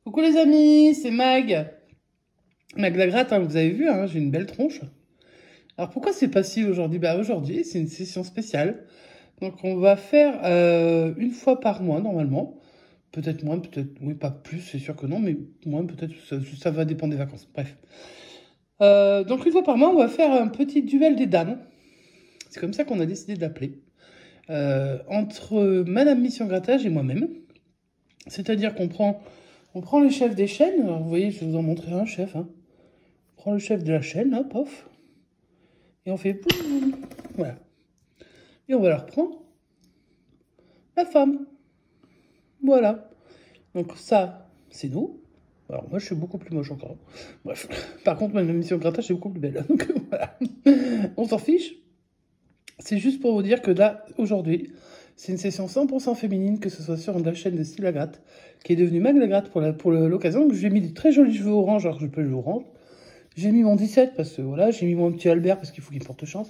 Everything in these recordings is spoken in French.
Coucou les amis, c'est Mag. Mag la gratte, hein, vous avez vu, hein, j'ai une belle tronche. Alors pourquoi c'est pas si aujourd'hui? Bah aujourd'hui, c'est une session spéciale. Donc on va faire une fois par mois normalement. Peut-être moins, peut-être, oui, pas plus, c'est sûr que non, mais moins peut-être, ça va dépendre des vacances. Bref. Donc une fois par mois, on va faire un petit duel des dames. C'est comme ça qu'on a décidé de l'appeler. Entre Madame Mission Grattage et moi-même. C'est-à-dire on prend le chef des chaînes. Alors, vous voyez, je vais vous en montrer un chef. Hein. On prend le chef de la chaîne, là, pof. Et on fait boum. Voilà. Et on va leur prendre la femme. Voilà. Donc ça, c'est nous. Alors moi, je suis beaucoup plus moche encore. Bref. Par contre, ma mission grattage, c'est beaucoup plus belle. Donc voilà. On s'en fiche. C'est juste pour vous dire que là, aujourd'hui, c'est une session 100% féminine, que ce soit sur la chaîne de Style la Gratte, qui est devenue Mag la Gratte pour l'occasion. Donc j'ai mis des très jolis cheveux orange, alors que je peux les orange. J'ai mis mon 17 parce que voilà, j'ai mis mon petit Albert parce qu'il faut qu'il porte chance.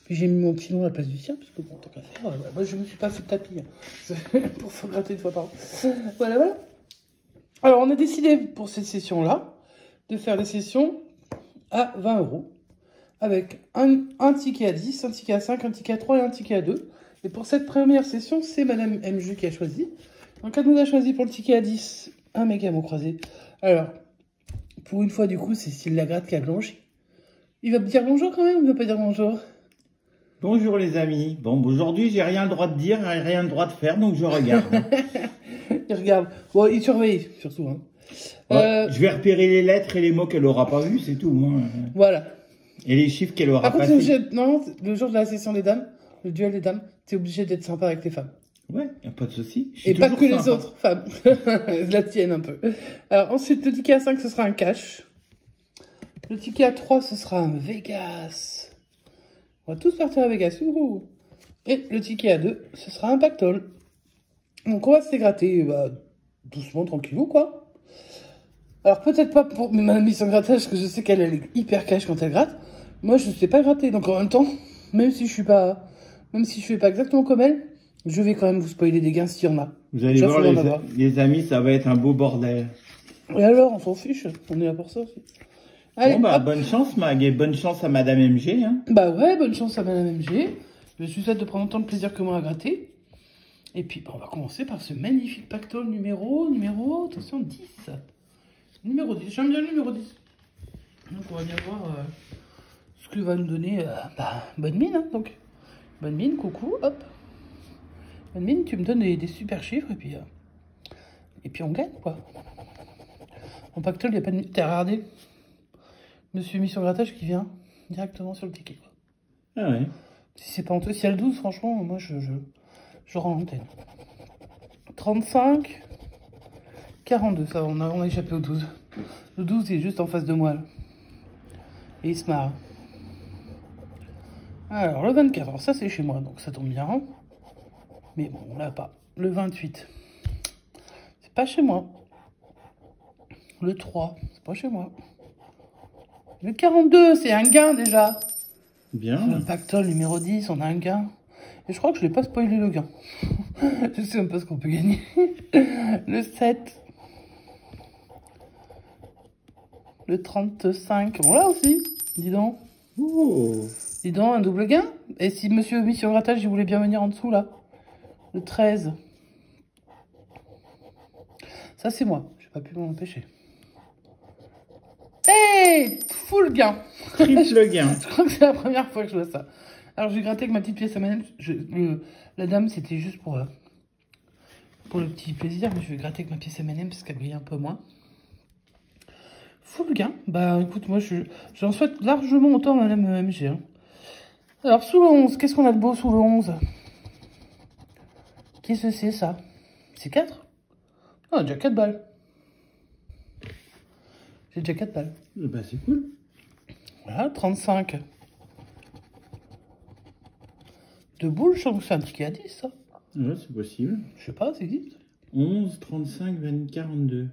Puis j'ai mis mon petit nom à la place du sien parce que bon, tant qu'à faire, moi je me suis pas fait de tapis hein, pour se gratter une fois par an. Voilà, voilà. Alors on a décidé pour cette session-là de faire les sessions à 20 € avec un ticket à 10, un ticket à 5, un ticket à 3 et un ticket à 2. Et pour cette première session, c'est Madame MJ qui a choisi. Donc elle nous a choisi pour le ticket à 10 un méga mot croisé. Alors, pour une fois, du coup, c'est Style la Gratte qui a blanchi. Il va me dire bonjour quand même ou il va pas dire bonjour? Bonjour les amis. Bon, aujourd'hui, j'ai rien le droit de dire, rien le droit de faire, donc je regarde. Il regarde. Bon, il surveille, surtout. Hein. Ouais, je vais repérer les lettres et les mots qu'elle aura pas vus, c'est tout. Hein. Voilà. Et les chiffres qu'elle aura Par contre, passés. non, le jour de la session des dames, le duel des dames, t'es obligé d'être sympa avec les femmes. Ouais, y a pas de souci. Et pas que les autres femmes. La tienne un peu. Alors ensuite, le ticket à 5, ce sera un cash. Le ticket à 3, ce sera un Vegas. On va tous partir à Vegas. Ouhou. Et le ticket à 2, ce sera un pactole. Donc on va se dégratter doucement, tranquillou, quoi. Alors peut-être pas pour ma mission grattage, parce que je sais qu'elle est hyper cash quand elle gratte. Moi, je ne sais pas gratter. Donc en même temps, même si je fais pas exactement comme elle, je vais quand même vous spoiler des gains s'il y en a. Vous allez voir les amis, ça va être un beau bordel. Et alors, on s'en fiche, on est là pour ça aussi. Allez, bon bah hop. bonne chance Mag et bonne chance à Madame MG. Hein. Bah ouais, bonne chance à Madame MG. Je suis souhaite de prendre autant de plaisir que moi à gratter. Et puis on va commencer par ce magnifique pactole numéro, attention, 10. Numéro 10, j'aime bien le numéro 10. Donc on va bien voir ce que va nous donner bonne mine. Hein, donc, bonne mine, coucou, hop. Bonne mine, tu me donnes des super chiffres et puis on gagne quoi. En pactole, il n'y a pas de... T'as regardé Monsieur Mission Grattage qui vient directement sur le ticket. Quoi. Ah ouais. Si c'est pas honteux, s'il y a le 12, franchement, moi je rends l'antenne. 35, 42, ça on a échappé au 12. Le 12 il est juste en face de moi. Là. Et il se marre. Alors le 24, alors ça c'est chez moi, donc ça tombe bien. Mais bon, on l'a pas. Le 28, c'est pas chez moi. Le 3, c'est pas chez moi. Le 42, c'est un gain déjà. Bien. Le pactole numéro 10, on a un gain. Et je crois que je l'ai pas spoilé le gain. Je sais même pas ce qu'on peut gagner. Le 7. Le 35. Bon là aussi. Dis donc. Oh. Dis donc, un double gain. Et si Monsieur Mission Grattage, il voulait bien venir en dessous là. Le 13. Ça c'est moi. Je n'ai pas pu m'en empêcher. Hey, full gain. Triple gain. Je crois que c'est la première fois que je vois ça. Alors, j'ai gratté avec ma petite pièce à manette. La dame, c'était juste pour le petit plaisir. Mais je vais gratter avec ma pièce à manette parce qu'elle brille un peu moins. Full gain. Bah, écoute, moi, j'en souhaite largement autant à Madame MG. Hein. Alors, sous le 11, qu'est-ce qu'on a de beau sous le 11? Qu'est-ce que c'est, ça? C'est 4? Oh, on a déjà 4 balles. J'ai déjà 4 balles. Bah c'est cool. Voilà, 35. De boules, je sens que c'est un ticket à 10, ça. Ouais, c'est possible. Je sais pas, c'est existe. 11, 35, 20, 42.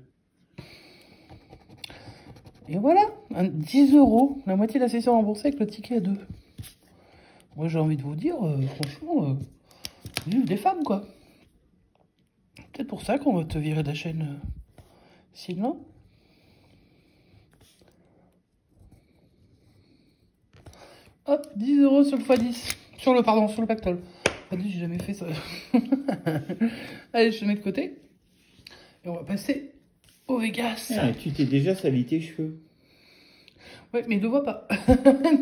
Et voilà, 10 €, la moitié de la session remboursée avec le ticket à 2. Moi, j'ai envie de vous dire, franchement, vive des femmes, quoi. Peut-être pour ça qu'on va te virer de la chaîne Sinon. Hop, 10 € sur le x10. Sur le pactole. X10, j'ai jamais fait ça. Allez, je te mets de côté. Et on va passer au Vegas. Ah, tu t'es déjà sali tes cheveux. Ouais, mais il ne le voit pas.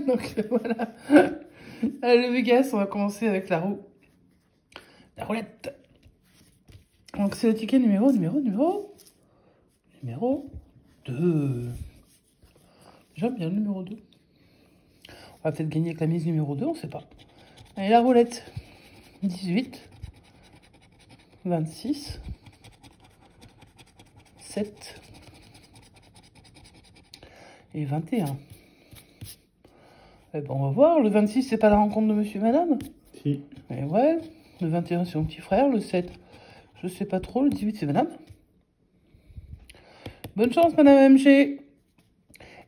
Donc voilà. Allez, le Vegas, on va commencer avec la roue. La roulette. Donc c'est le ticket numéro 2. J'aime bien le numéro 2. On va peut-être gagner avec la mise numéro 2, on sait pas. Allez, la roulette. 18. 26. 7. Et 21. Eh ben, on va voir. Le 26, c'est pas la rencontre de monsieur et madame? Si. Mais ouais. Le 21, c'est mon petit frère. Le 7, je sais pas trop. Le 18, c'est madame. Bonne chance, madame MG.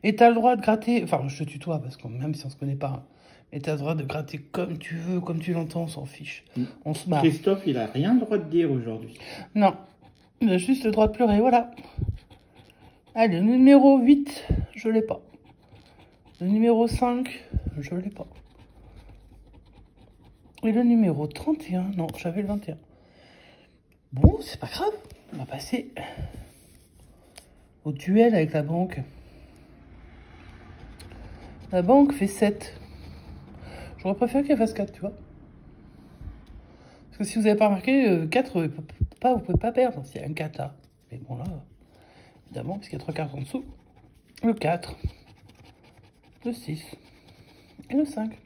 Et t'as le droit de gratter. Enfin, je te tutoie parce que même si on se connaît pas. Mais t'as le droit de gratter comme tu veux, comme tu l'entends, on s'en fiche. On se marre. Christophe, il a rien le droit de dire aujourd'hui. Non. Il a juste le droit de pleurer, voilà. Allez, le numéro 8, je l'ai pas. Le numéro 5, je l'ai pas. Et le numéro 31, non, j'avais le 21. Bon, c'est pas grave. On va passer au duel avec la banque. La banque fait 7. J'aurais préféré qu'elle fasse 4, tu vois. Parce que si vous n'avez pas remarqué, 4, vous pouvez pas perdre s'il y a un 4 là. Mais bon, là, évidemment, parce qu'il y a 3 cartes en dessous. Le 4, le 6 et le 5.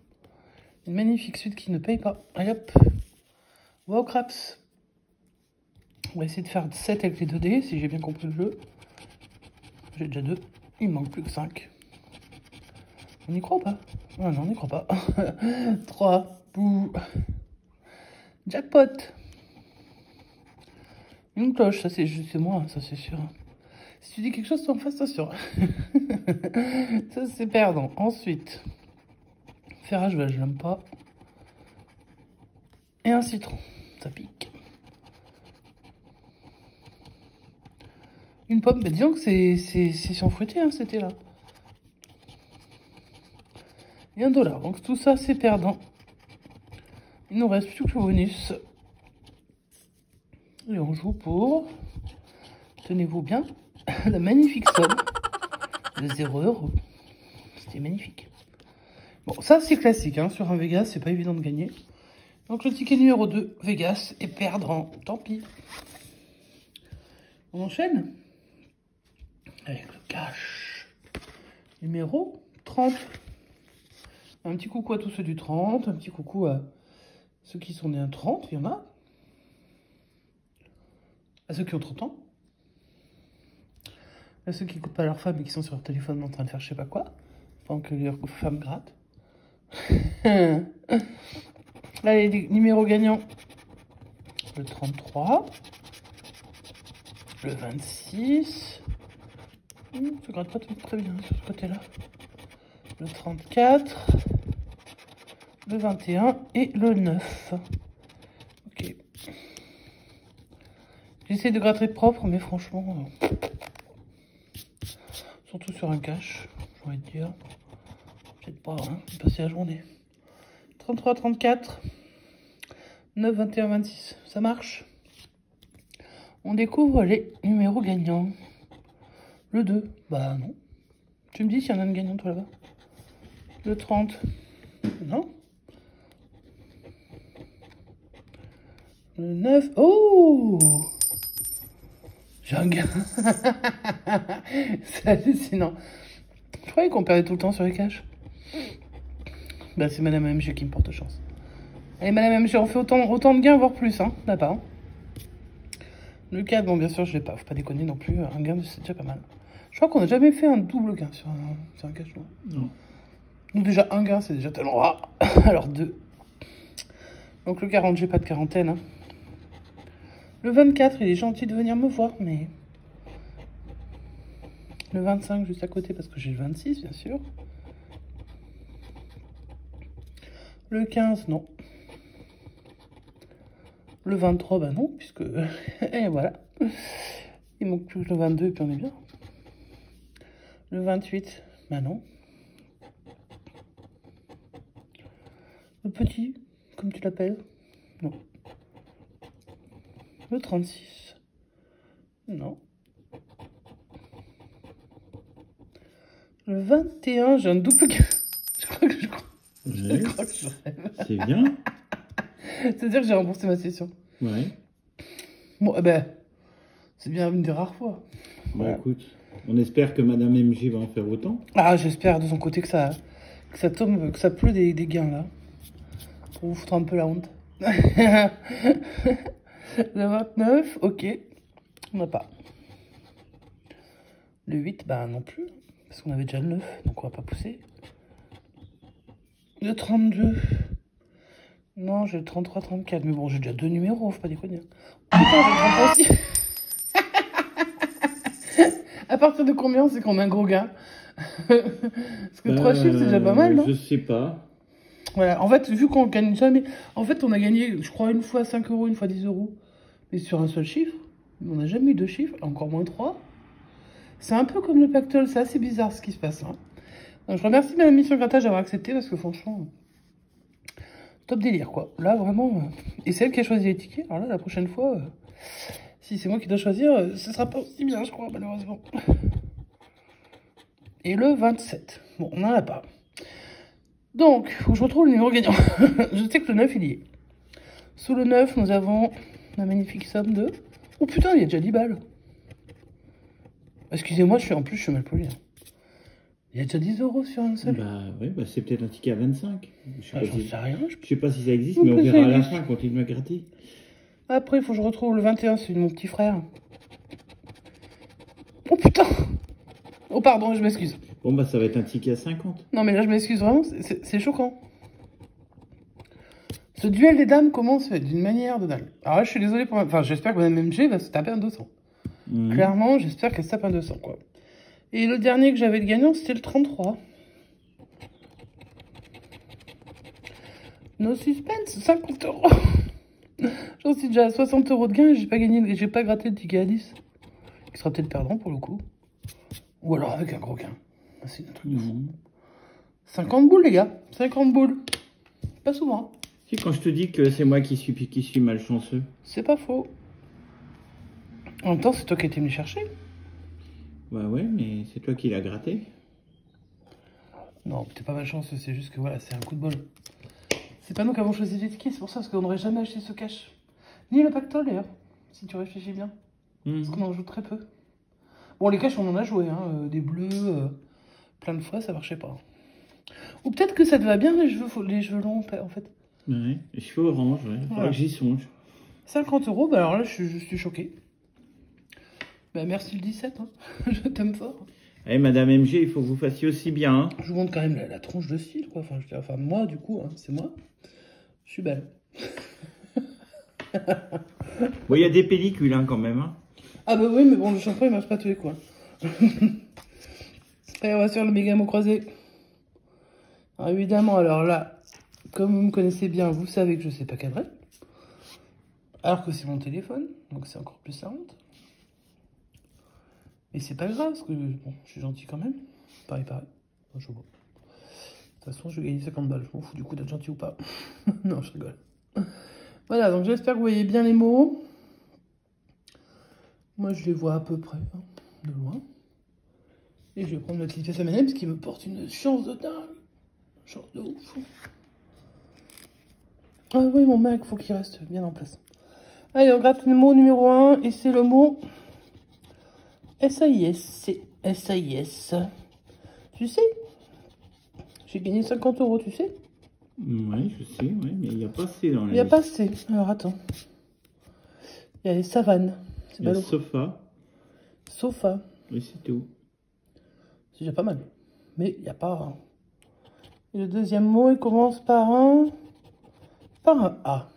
Une magnifique suite qui ne paye pas. Allez hop. Wow, craps. On va essayer de faire 7 avec les 2 dés, si j'ai bien compris le jeu. J'ai déjà 2. Il me manque plus que 5. On y croit ou pas? Ah non, on n'y croit pas. 3. Bouh. Jackpot. Une cloche, ça c'est moi, ça c'est sûr. Si tu dis quelque chose, t'en fasses attention. Ça c'est perdant. Ensuite, ferrage, je l'aime pas. Et un citron, ça pique. Une pomme, bah disons que c'est sans fruité, hein, c'était là. Et $1. Donc tout ça, c'est perdant. Il nous reste plus que le bonus. Et on joue pour, tenez-vous bien, la magnifique somme de 0 €. C'était magnifique. Bon, ça c'est classique, hein. Sur un Vegas, c'est pas évident de gagner. Donc le ticket numéro 2, Vegas, est perdant. Tant pis. On enchaîne avec le cash. Numéro 30. Un petit coucou à tous ceux du 30. Un petit coucou à ceux qui sont nés un 30. Il y en a. À ceux qui ont 30 ans. À ceux qui n'écoutent pas leur femme et qui sont sur leur téléphone en train de faire je sais pas quoi. Pendant que leur femme gratte. Allez, les numéros gagnants. Le 33. Le 26. Ça gratte pas très bien sur ce côté-là. Le 34. Le 21 et le 9. Ok. J'essaie de gratter propre, mais franchement... surtout sur un cash, j'ai envie de dire. Peut-être pas, hein, passer la journée. 33, 34. 9, 21, 26. Ça marche. On découvre les numéros gagnants. Le 2. Bah non. Tu me dis s'il y en a une gagnante, toi, là-bas. Le 30. Non. Le 9. Oh! J'ai un gain. C'est hallucinant. Je croyais qu'on perdait tout le temps sur les caches. Bah c'est Madame MG qui me porte chance. Allez Madame MG, on fait autant de gains, voire plus, hein, là-bas. Hein. Le 4, bon bien sûr je l'ai pas, faut pas déconner non plus. Un gain c'est déjà pas mal. Je crois qu'on n'a jamais fait un double gain sur un cache noir. Non. Donc déjà un gain c'est déjà tellement rare. Alors 2. Donc le 40, j'ai pas de quarantaine. Hein. Le 24, il est gentil de venir me voir, mais... Le 25, juste à côté, parce que j'ai le 26, bien sûr. Le 15, non. Le 23, bah non, puisque... Et voilà. Il manque plus que le 22 et puis on est bien. Le 28, bah non. Le petit, comme tu l'appelles, non. Le 36, non. Le 21, j'ai un double... je crois que je rêve. C'est bien. C'est-à-dire que j'ai remboursé ma session. Ouais. Bon, eh ben, c'est bien une des rares fois. Bah Voilà. écoute, on espère que Madame MJ va en faire autant. Ah, j'espère de son côté que ça tombe, que ça pleut des gains là. Pour vous foutre un peu la honte. Le 29, ok. On n'a pas. Le 8, bah non plus. Parce qu'on avait déjà le 9, donc on va pas pousser. Le 32. Non, j'ai le 33, 34. Mais bon, j'ai déjà 2 numéros, faut pas déconner. Oh, putain, j'ai le 33 aussi. À partir de combien c'est qu'on a un gros gain? Parce que 3 chiffres, c'est déjà pas mal, non? Je sais pas. Voilà, en fait, vu qu'on gagne jamais... En fait, on a gagné, je crois, une fois 5 euros, une fois 10 euros. Mais sur un seul chiffre. On n'a jamais eu 2 chiffres, encore moins 3. C'est un peu comme le pactole, c'est assez bizarre ce qui se passe. Hein. Donc, je remercie Madame Mission Grattage d'avoir accepté, parce que franchement... Top délire, quoi. Là, vraiment... Et c'est elle qui a choisi les tickets. Alors là, la prochaine fois... Si c'est moi qui dois choisir, ce sera pas aussi bien, je crois, malheureusement. Et le 27. Bon, on n'en a pas. Donc, faut que je retrouve le numéro gagnant. Je sais que le 9, il y est. Sous le 9, nous avons la magnifique somme de... Oh putain, il y a déjà 10 balles. Excusez-moi, je suis mal poli. Il y a déjà 10 euros sur un seul. Bah oui, bah c'est peut-être un ticket à 25. Je sais rien. Je sais pas si ça existe, mais on verra à la fin quand il m'a gratter. Après, il faut que je retrouve le 21, c'est mon petit frère. Oh putain. Oh pardon, je m'excuse. Bon bah ça va être un ticket à 50. Non mais là je m'excuse vraiment, c'est choquant. Ce duel des dames commence d'une manière de dingue. Alors là je suis désolée pour... Enfin j'espère que Madame MG va se taper un 200. Clairement j'espère qu'elle se tape un 200 quoi. Et le dernier que j'avais de gagnant c'était le 33. No suspense, 50 euros. J'en suis déjà à 60 euros de gain et j'ai pas gagné, j'ai pas gratté le ticket à 10. Qui sera peut-être perdant pour le coup. Ou alors avec un gros gain. C'est un truc de fou. 50 boules, les gars. 50 boules. Pas souvent. Si, quand je te dis que c'est moi qui suis malchanceux. C'est pas faux. En même temps, c'est toi qui étais venu chercher. Bah ouais, mais c'est toi qui l'as gratté. Non, t'es pas malchanceux, c'est juste que voilà, c'est un coup de bol. C'est pas nous qui avons choisi les tickets, c'est pour ça, parce qu'on n'aurait jamais acheté ce cash. Ni le pactole, d'ailleurs, si tu réfléchis bien. Parce qu'on en joue très peu. Bon, les caches, on en a joué, hein. Des bleus, plein de fois, ça marchait pas. Ou peut-être que ça te va bien, les cheveux longs, en fait. Ouais, les cheveux orange, ouais. Faudra que j'y songe. 50 euros, bah alors là, je suis choquée. Bah merci le 17, hein. Je t'aime fort. Eh, Madame MG, il faut que vous fassiez aussi bien. Hein. Je vous montre quand même la tronche de style, quoi. Enfin, moi, du coup, hein, c'est moi. Je suis belle. Bon, il y a des pellicules, hein, quand même. Hein. Ah bah oui, mais bon, le shampoing, il marche pas tous les coins. Allez, on va faire le méga mot croisé. Alors évidemment, alors là, comme vous me connaissez bien, vous savez que je sais pas cadrer. Alors que c'est mon téléphone, donc c'est encore plus la honte. Et c'est pas grave, parce que bon, je suis gentil quand même. Pareil. Je vois. De toute façon, je vais gagner 50 balles. Je m'en fous du coup d'être gentil ou pas. Non, je rigole. Voilà, donc j'espère que vous voyez bien les mots. Moi, je les vois à peu près, hein, de loin. Et je vais prendre ma petite pièce à M&M's qui me porte une chance de dingue. Chance de ouf. Ah oui, mon mec, faut qu'il reste bien en place. Allez, on gratte le mot numéro 1 et c'est le mot SAIS. C'est SAIS. Tu sais, j'ai gagné 50 euros, tu sais. Ouais, je sais, ouais, mais il n'y a pas assez dans la Il n'y a pas assez. Alors attends. Il y a les savanes. Il y a sofa. Sofa. Oui, c'est tout. C'est déjà pas mal. Mais il n'y a pas un. Et le deuxième mot, il commence par un A.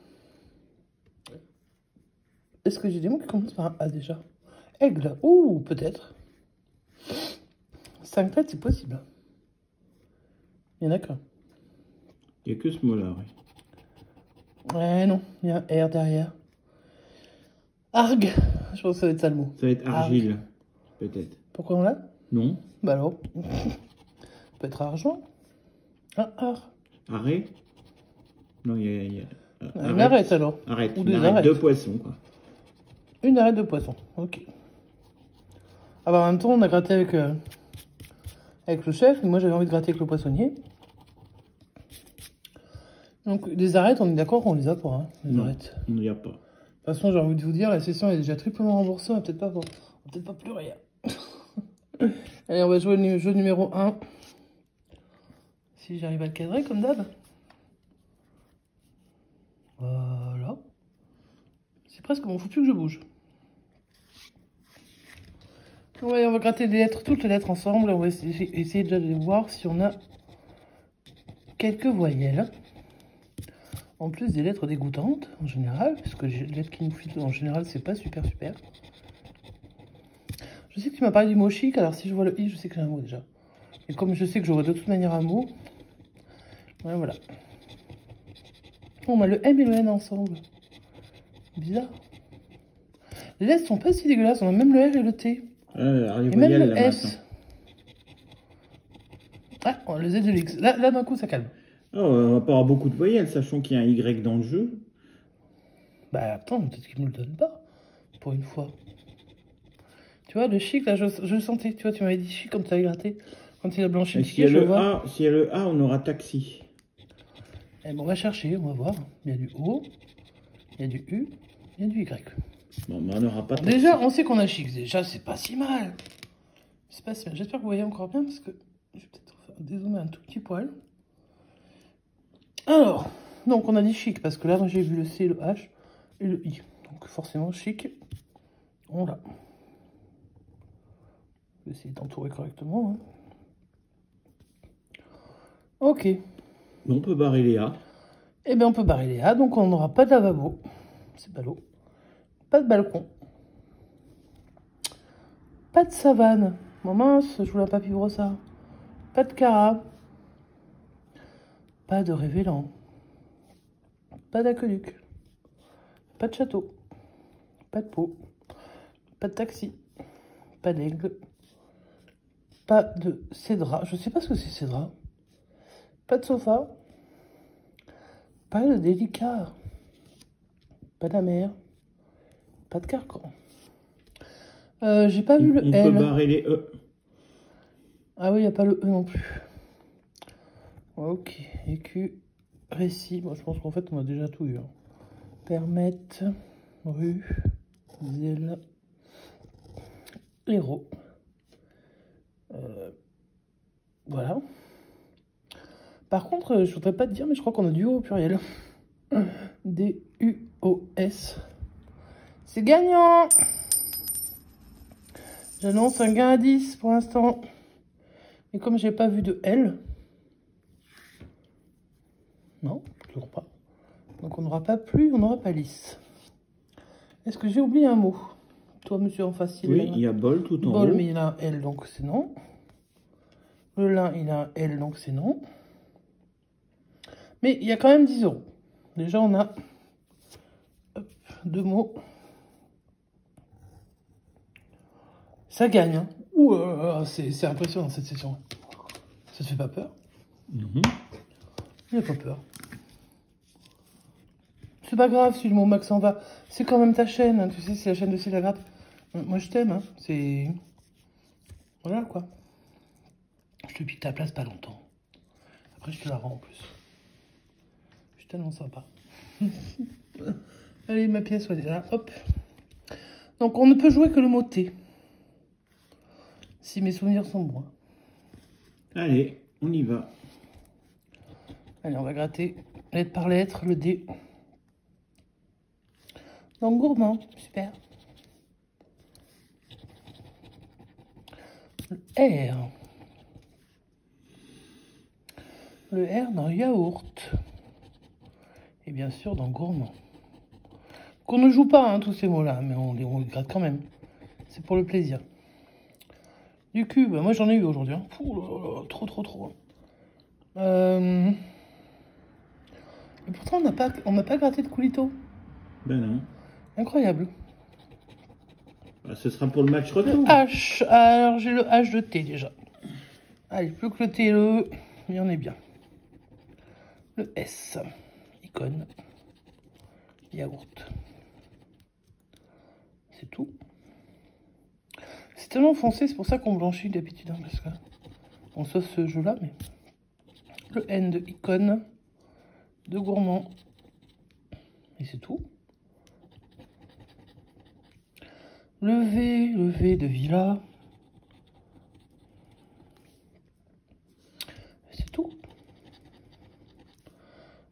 Est-ce que j'ai des mots qui commencent par un A déjà? Aigle. Ouh, peut-être. 5 lettres, c'est possible. Il n'y en a qu'un. Il n'y a que ce mot-là, oui. Ouais, non. Il y a un R derrière. Argue. Je pense que ça va être ça le mot. Ça va être argile, peut-être. Pourquoi on l'a? Non. Bah alors. Ça peut être argent. Ah, art. Arrêt. Non, il y a... Une arête alors. Arrête. Ou Une des arête arêtes. de poisson, quoi. Une arête de poisson. Ok. Ah bah en même temps, on a gratté avec le chef. Et moi, j'avais envie de gratter avec le poissonnier. Donc, des arêtes, on est d'accord qu'on les a pas, hein, les Non, arêtes. on n'y a pas. De toute façon, j'ai envie de vous dire, la session est déjà triplement remboursée. On va peut-être pas pleurer. Allez, on va jouer le jeu numéro 1. Si j'arrive à le cadrer, comme d'hab. Voilà. C'est presque bon, faut plus que je bouge. Ouais, on va gratter les lettres, toutes les lettres ensemble. On va essayer déjà de voir si on a quelques voyelles. En plus des lettres dégoûtantes, en général, puisque les lettres qui nous filent, en général, c'est pas super. Je sais que tu m'as parlé du mot chic, alors si je vois le i, je sais que j'ai un mot déjà. Et comme je sais que j'aurai de toute manière un mot, ouais, voilà. On a le M et le N ensemble. Bizarre. Les lettres sont pas si dégueulasses, on a même le R et le T. Les Et même voyelles, le là, S. maintenant. Ah, on a le Z et le X. Là d'un coup, ça calme. Oh, on va pas avoir beaucoup de voyelles, sachant qu'il y a un Y dans le jeu. Bah attends, peut-être qu'ils me le donnent pas. Pour une fois. Tu vois, le chic, là, je le sentais. Tu vois, tu m'avais dit chic quand tu avais gratté. Quand il a blanchi Et le s'il y ticket, a je le vois. A, s'il y a le A, on aura taxi. Eh ben, on va chercher, on va voir. Il y a du O, il y a du U, il y a du Y. Bon, mais on n'aura pas taxi. Déjà, on sait qu'on a chic. Déjà, c'est pas si mal. C'est pas si mal. J'espère que vous voyez encore bien parce que je vais peut-être dézoomer un tout petit poil. Alors, donc on a dit chic parce que là, moi j'ai vu le C, le H et le I. Donc forcément, chic, on l'a. Je vais essayer d'entourer correctement. Hein. Ok. On peut barrer les A. Eh bien, on peut barrer les A, donc on n'aura pas de lavabo. C'est ballot. Pas de balcon. Pas de savane. Bon mince, je voulais un papy brossard. Pas de cara. Pas de révélant. Pas d'aqueduc. Pas de château. Pas de pot. Pas de taxi. Pas d'aigle. Pas de cédra. Je sais pas ce que c'est cédra. Pas de sofa. Pas de délicat. Pas d'amère. Pas de carcan. J'ai pas vu le On L. peut barrer les E. Ah oui, il n'y a pas le E non plus. Ok. Écu. Récit. Bon, je pense qu'en fait, on a déjà tout eu. Hein. Permettre. Rue. Zèle. Héros. Voilà. Par contre, je voudrais pas te dire, mais je crois qu'on a du O au pluriel. D-U-O-S. C'est gagnant! J'annonce un gain à 10 pour l'instant. Et comme j'ai pas vu de L. Non, toujours pas. Donc on n'aura pas plus, on n'aura pas lisse. Est-ce que j'ai oublié un mot? Toi, monsieur en face, il Oui, il y a bol tout en bol, haut. mais il a un L, donc c'est non. Le lin, il a un L, donc c'est non. Mais il y a quand même 10 euros. Déjà, on a deux mots. Ça gagne. Hein. Ouh, c'est impressionnant cette session. Ça te fait pas peur? Mhm. Il n'y a pas peur. C'est pas grave si le mot Max en va. C'est quand même ta chaîne. Hein. Tu sais, c'est la chaîne de Célia Gratte. Moi, je t'aime. Hein. C'est... Voilà, quoi. Je te pique ta place pas longtemps. Après, je te la rends en plus. Je suis tellement sympa. Allez, ma pièce, ouais, là, hop. Donc, on ne peut jouer que le mot T. Si mes souvenirs sont bons. Hein. Allez, on y va. Allez, on va gratter lettre par lettre le D. Donc, gourmand, super. Le R. Le R dans yaourt. Et bien sûr dans gourmand. Qu'on ne joue pas, hein, tous ces mots-là, mais on les gratte quand même. C'est pour le plaisir. Du cube, moi j'en ai eu aujourd'hui. Hein. Trop. Et pourtant, on n'a pas gratté de coulito. Ben non. Incroyable. Ce sera pour le match Le retour. H. Alors, j'ai le H de T déjà. Allez, plus que le T et le E, mais on est bien. Le S. Icône. Yaourt. C'est tout. C'est tellement foncé, c'est pour ça qu'on blanchit d'habitude. Hein, parce que on sauce ce jeu-là, mais... Le N de icône. De gourmand. Et c'est tout. Le V de villa. C'est tout.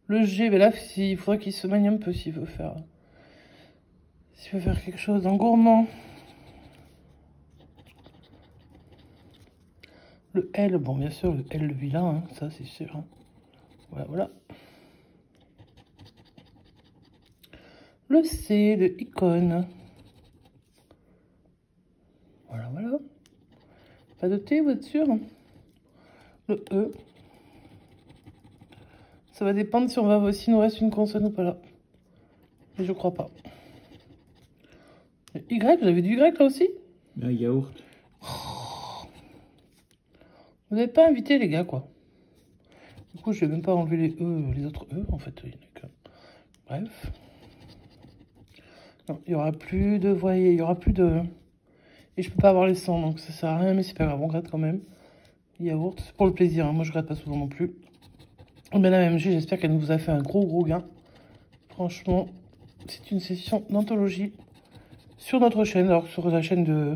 Le G, ben là, il faudrait qu'il se manie un peu s'il veut faire quelque chose en gourmand. Le L, bon, bien sûr, le L de vilain, hein, ça c'est sûr. Hein. Voilà, voilà. Le C de icône. Voilà, voilà. Pas de T, vous êtes sûr? Le E. Ça va dépendre si on va s'il nous reste une consonne ou pas là. Mais je crois pas. Le Y, vous avez du Y là aussi? Un yaourt. Vous n'avez pas invité les gars, quoi. Du coup, je vais même pas enlever les E, les autres E, en fait. Bref. Non, il y aura plus de, voyez, il y aura plus de... Et je peux pas avoir les 100, donc ça sert à rien, mais c'est pas grave, on gratte quand même. Yaourt, c'est pour le plaisir, hein. Moi je gratte pas souvent non plus. Mais la MG, j'espère qu'elle nous a fait un gros gain. Franchement, c'est une session d'anthologie sur notre chaîne. Alors sur la chaîne de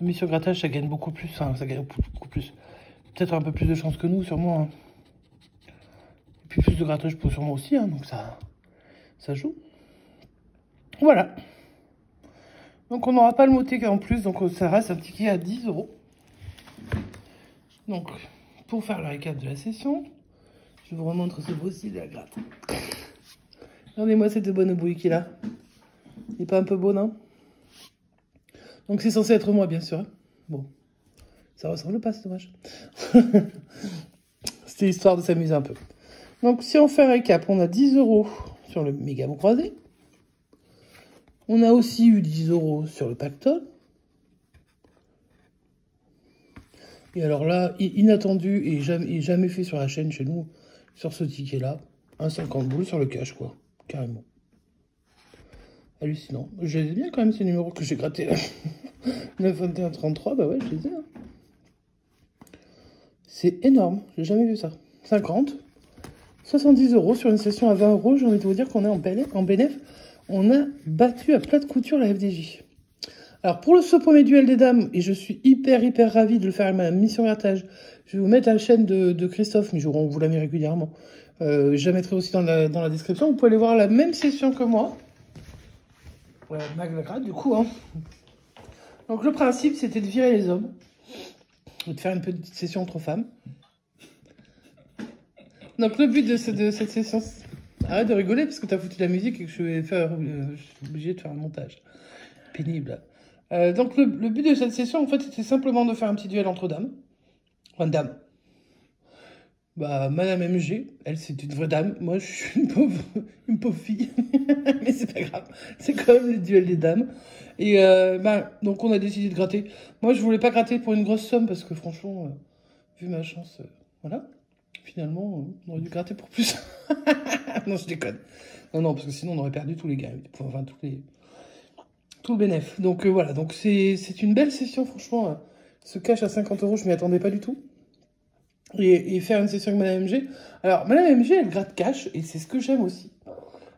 Mission Grattage, ça gagne beaucoup plus, hein, ça gagne beaucoup plus. Peut-être un peu plus de chance que nous, sûrement. Hein. Et puis plus de grattage pour sûrement aussi, hein, donc ça joue. Voilà. Donc on n'aura pas le mot TK en plus, donc ça reste un ticket à 10 €. Donc, pour faire le récap de la session, je vous remontre ce beau-ci de la gratte. Regardez-moi cette bonne bouille qu'il a. Il n'est pas un peu beau, non? Donc c'est censé être moi, bien sûr. Hein. Bon, ça ressemble pas, c'est dommage. C'était histoire de s'amuser un peu. Donc si on fait un récap, on a 10 € sur le méga mot croisé. On a aussi eu 10 € sur le pactole. Et alors là, inattendu et jamais fait sur la chaîne chez nous, sur ce ticket-là, un 50 boules sur le cash, quoi. Carrément. Hallucinant. Je les ai bien quand même, ces numéros que j'ai grattés là. 9, 21, 33, bah ouais, je les ai. Hein. C'est énorme, j'ai jamais vu ça. 50, 70 € sur une session à 20 €, j'ai envie de vous dire qu'on est en bénéf. On a battu à plat de couture la FDJ. Alors pour ce premier duel des dames, et je suis hyper ravi de le faire à ma mission grattage, je vais vous mettre la chaîne de Christophe, mais on vous la met régulièrement. Je la mettrai aussi dans la description. Vous pouvez aller voir la même session que moi. Ouais, Maglagrade du coup. Hein. Donc le principe c'était de virer les hommes. Et de faire une petite session entre femmes. Donc le but de cette session... Arrête de rigoler parce que t'as foutu la musique et que je suis obligé de faire un montage. Pénible. Donc le but de cette session, en fait, c'était simplement de faire un petit duel entre dames. Enfin, dames. Bah, Madame MG, elle, c'est une vraie dame. Moi, je suis une pauvre fille. Mais c'est pas grave. C'est quand même le duel des dames. Et donc, on a décidé de gratter. Moi, je voulais pas gratter pour une grosse somme parce que, franchement, vu ma chance, voilà. Finalement, on aurait dû gratter pour plus. Non, je déconne. Non, parce que sinon, on aurait perdu tous les gars. Enfin, tout le bénéf. Donc voilà, donc c'est une belle session, franchement. Ce cash à 50 €, je m'y attendais pas du tout. Et faire une session avec Madame MG. Alors, Madame MG, elle gratte cash, et c'est ce que j'aime aussi.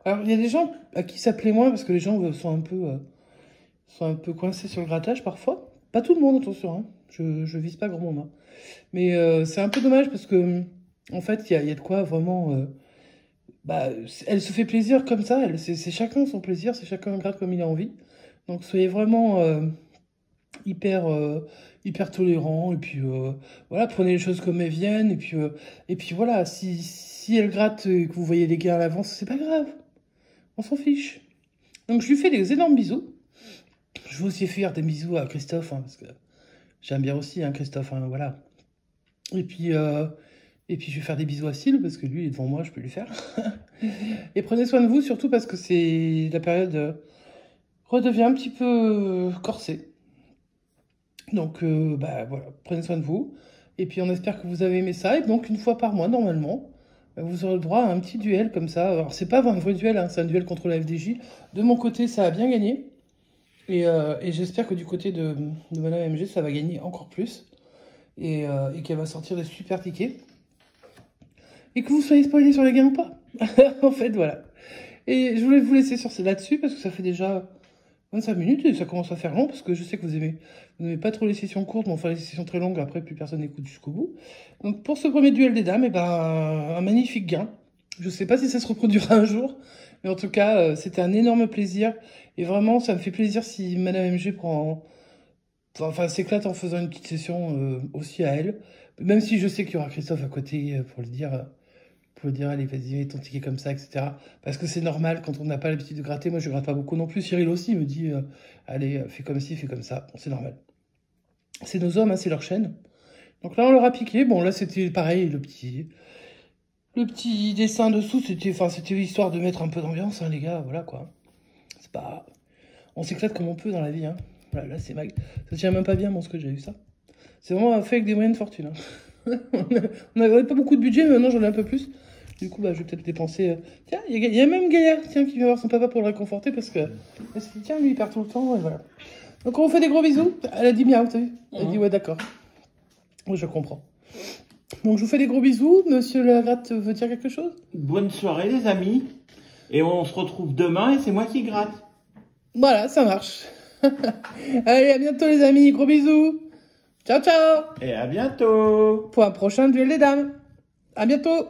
Alors, il y a des gens à qui ça plaît moins, parce que les gens sont un peu coincés sur le grattage parfois. Pas tout le monde, attention, hein. Je vise pas grand monde. Hein. Mais c'est un peu dommage, parce que, en fait, il y a de quoi vraiment... elle se fait plaisir comme ça, c'est chacun son plaisir, c'est chacun gratte comme il a envie. Donc soyez vraiment hyper tolérant et puis voilà, prenez les choses comme elles viennent et puis voilà, si elle gratte et que vous voyez les gains à l'avance, c'est pas grave, on s'en fiche. Donc je lui fais des énormes bisous. Je veux aussi faire des bisous à Christophe hein, parce que j'aime bien aussi hein, Christophe, hein, voilà. Et puis je vais faire des bisous à Syl parce que lui il est devant moi, je peux lui faire. Et prenez soin de vous surtout parce que c'est la période redevient un petit peu corsé. Donc, bah voilà, prenez soin de vous. Et puis, on espère que vous avez aimé ça. Et donc, une fois par mois, normalement, vous aurez le droit à un petit duel comme ça. Alors, c'est pas un vrai duel, hein, c'est un duel contre la FDJ. De mon côté, ça a bien gagné. Et j'espère que du côté de Madame MG, ça va gagner encore plus. Et qu'elle va sortir des super tickets. Et que vous soyez spoilés sur les gains ou pas. En fait, voilà. Et je voulais vous laisser sur là-dessus parce que ça fait déjà 25 minutes et ça commence à faire long parce que je sais que vous n'aimez pas trop les sessions courtes, mais enfin les sessions très longues, après plus personne n'écoute jusqu'au bout. Donc pour ce premier duel des dames, et ben, un magnifique gain. Je sais pas si ça se reproduira un jour, mais en tout cas, c'était un énorme plaisir. Et vraiment, ça me fait plaisir si Madame MG s'éclate en faisant une petite session aussi à elle. Même si je sais qu'il y aura Christophe à côté pour lui dire, allez, vas-y, mets ton ticket comme ça, etc. Parce que c'est normal quand on n'a pas l'habitude de gratter. Moi, je gratte pas beaucoup non plus. Cyril aussi me dit, allez, fais comme ci, fais comme ça. Bon, c'est normal. C'est nos hommes, hein, c'est leur chaîne. Donc là, on leur a piqué. Bon, là, c'était pareil, le petit dessin dessous, c'était histoire de mettre un peu d'ambiance, hein, les gars, voilà, quoi. C'est pas... On s'éclate comme on peut dans la vie, hein. Voilà, là, c'est mag. Ça tient même pas bien, mon scotch, j'ai vu ça. C'est vraiment fait avec des moyens de fortune, hein. On n'avait pas beaucoup de budget, mais maintenant, j'en ai un peu plus. Du coup, bah, je vais peut-être dépenser... Tiens, il y a même Gaillard, tiens, qui vient voir son papa pour le réconforter, parce que tiens, lui, il perd tout le temps, et voilà. Donc, on vous fait des gros bisous. Elle a dit miaou, t'as vu? Elle a dit, ouais, d'accord. Oui, je comprends. Donc, je vous fais des gros bisous. Monsieur Lagratte veut dire quelque chose? Bonne soirée les amis. Et on se retrouve demain et c'est moi qui gratte. Voilà, ça marche. Allez, à bientôt les amis. Gros bisous. Ciao, ciao. Et à bientôt. Pour un prochain duel des dames. À bientôt.